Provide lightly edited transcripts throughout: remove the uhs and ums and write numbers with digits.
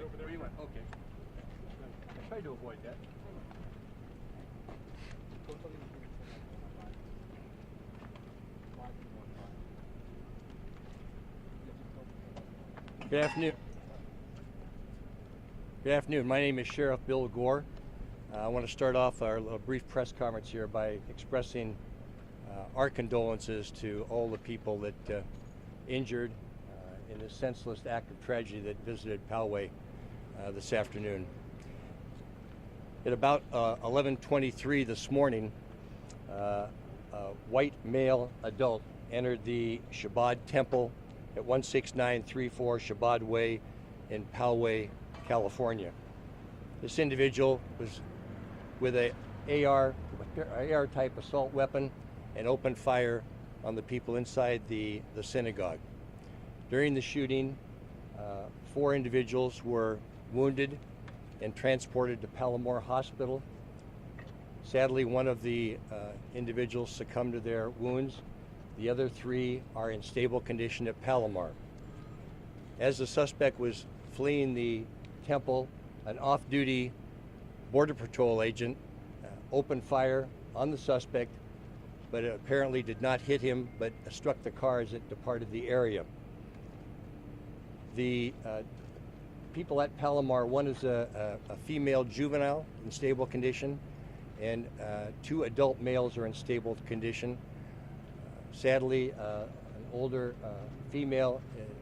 over there. Where you went? Okay. I tried to avoid that. Good afternoon. Good afternoon. My name is Sheriff Bill Gore. I want to start off our little brief press conference here by expressing our condolences to all the people that injured in this senseless act of tragedy that visited Poway this afternoon. At about 11:23 this morning, a white male adult entered the Shabbat Temple at 16934 Shabbat Way in Poway, California. This individual was with a AR type assault weapon and opened fire on the people inside the synagogue. During the shooting, 4 individuals were wounded and transported to Palomar Hospital. Sadly, one of the individuals succumbed to their wounds. The other 3 are in stable condition at Palomar. As the suspect was fleeing the temple, an off-duty Border Patrol agent opened fire on the suspect, but it apparently did not hit him, but struck the car as it departed the area. The people at Palomar, one is a female juvenile in stable condition, and 2 adult males are in stable condition. Sadly, an older female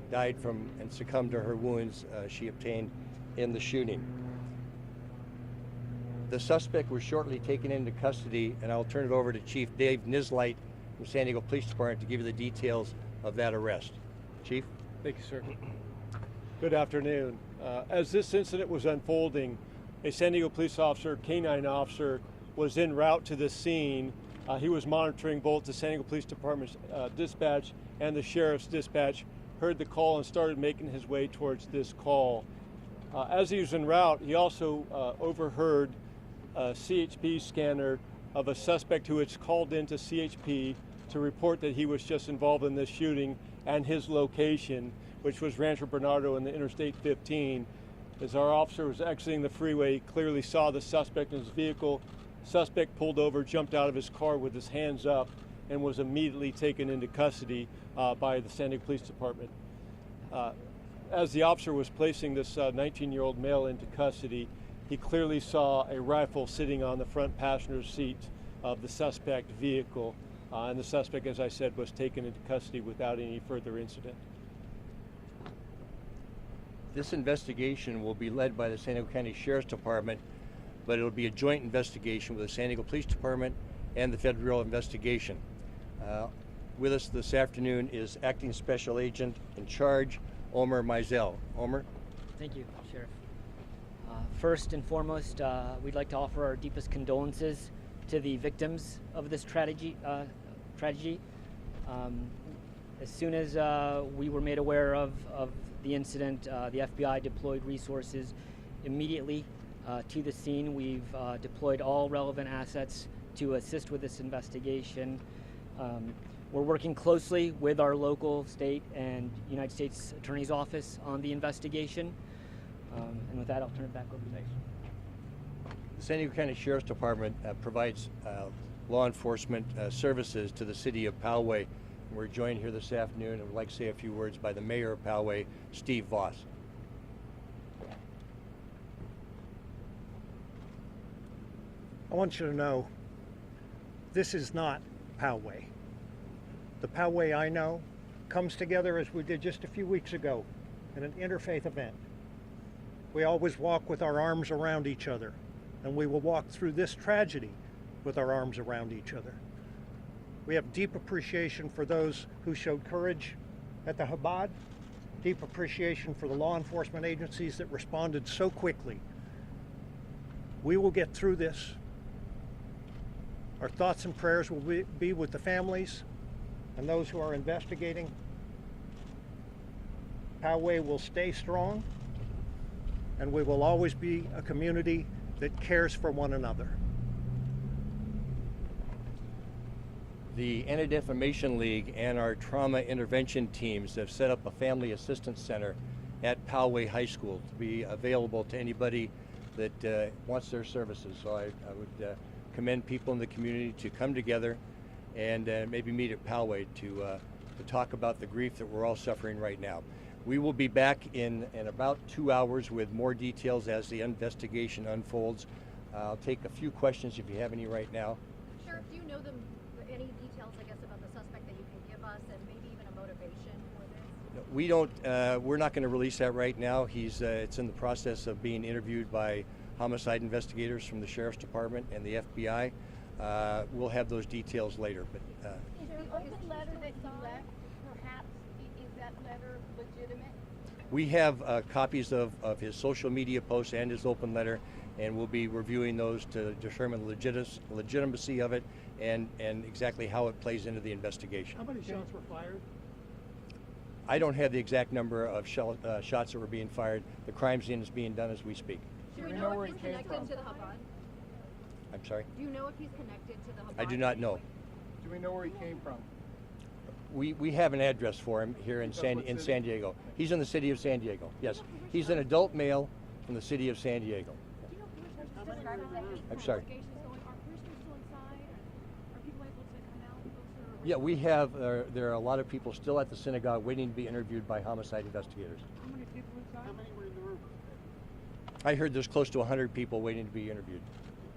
died from and succumbed to her wounds she obtained in the shooting. The suspect was shortly taken into custody, and I'll turn it over to Chief Dave Nisleit from San Diego Police Department to give you the details of that arrest. Chief? Thank you, sir. Good afternoon. As this incident was unfolding, a San Diego police officer, canine officer, was en route to the scene. He was monitoring both the San Diego Police Department's dispatch and the sheriff's dispatch, heard the call and started making his way towards this call. As he was en route, he also overheard a CHP scanner of a suspect who had called into CHP to report that he was just involved in this shooting and his location, which was Rancho Bernardo in the Interstate 15. As our officer was exiting the freeway, he clearly saw the suspect in his vehicle. Suspect pulled over, jumped out of his car with his hands up, and was immediately taken into custody by the San Diego Police Department. As the officer was placing this 19-year-old male into custody, he clearly saw a rifle sitting on the front passenger seat of the suspect vehicle, and the suspect, as I said, was taken into custody without any further incident. This investigation will be led by the San Diego County Sheriff's Department, but it'll be a joint investigation with the San Diego Police Department and the Federal Bureau of Investigation. With us this afternoon is Acting Special Agent in Charge, Omer Mizell. Omer? Thank you, Sheriff. First and foremost, we'd like to offer our deepest condolences to the victims of this tragedy. As soon as we were made aware of the incident, the FBI deployed resources immediately to the scene. We've deployed all relevant assets to assist with this investigation. We're working closely with our local, state, and United States Attorney's Office on the investigation. And with that, I'll turn it back over to you. The San Diego County Sheriff's Department provides law enforcement services to the city of Poway. We're joined here this afternoon, and would like to say a few words by the mayor of Poway, Steve Voss. I want you to know, this is not Poway. The Poway I know comes together as we did just a few weeks ago in an interfaith event. We always walk with our arms around each other, and we will walk through this tragedy with our arms around each other. We have deep appreciation for those who showed courage at the Chabad, deep appreciation for the law enforcement agencies that responded so quickly. We will get through this. Our thoughts and prayers will be with the families and those who are investigating. Poway will stay strong, and we will always be a community that cares for one another. The Anti-Defamation League and our trauma intervention teams have set up a family assistance center at Poway High School to be available to anybody that wants their services. So I would commend people in the community to come together and maybe meet at Poway to talk about the grief that we're all suffering right now. We will be back in about 2 hours with more details as the investigation unfolds. I'll take a few questions if you have any right now. Sheriff, do you know any details, I guess, about the suspect that you can give us, and maybe even a motivation for this? We don't. We're not going to release that right now. It's in the process of being interviewed by homicide investigators from the Sheriff's Department and the FBI. We'll have those details later. But is the open letter that you left, perhaps, is that letter legitimate? we have copies of his social media posts and his open letter, and we'll be reviewing those to determine the legitimacy of it and exactly how it plays into the investigation. How many shots were fired? I don't have the exact number of shots that were being fired. The crime scene is being done as we speak. Do we know if he's connected to the Habad? I'm sorry? Do you know if he's connected to the Habad? I do not know. Do we know where he came from? We have an address for him here in San Diego. He's in the city of San Diego. Yes, he's an adult male from the city of San Diego. Do you know who is describing that hate I'm sorry. allegations going? Are prisoners still inside? Are people able to come out? Yeah, we have. There are a lot of people still at the synagogue waiting to be interviewed by homicide investigators. How many people inside? How many were in the room? I heard there's close to 100 people waiting to be interviewed.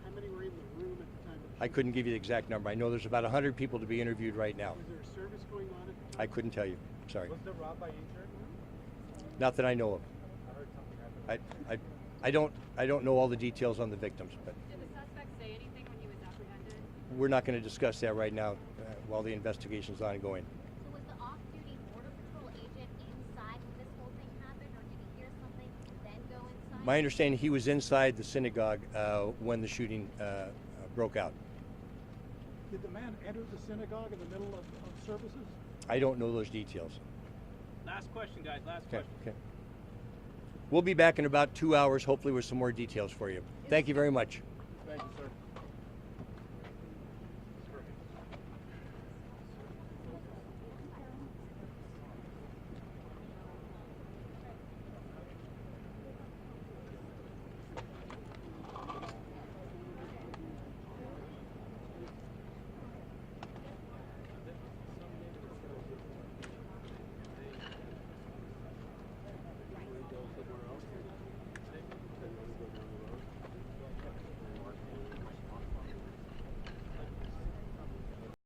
How many were in the room at the time? I couldn't give you the exact number. I know there's about 100 people to be interviewed right now. Was there a service going on at the time? I couldn't tell you. Sorry. Was the rabbi injured? Not that I know of. I heard something happened. I don't know all the details on the victims, but Did the suspect say anything when he was apprehended? we're not going to discuss that right now while the investigation's ongoing. So was the off-duty Border Patrol agent inside when this whole thing happened, or did he hear something and then go inside? My understanding, he was inside the synagogue when the shooting broke out. Did the man enter the synagogue in the middle of services? I don't know those details. Last question, guys. Last Okay. question. Okay. We'll be back in about 2 hours, hopefully with some more details for you. Thank you very much. Thank you, sir.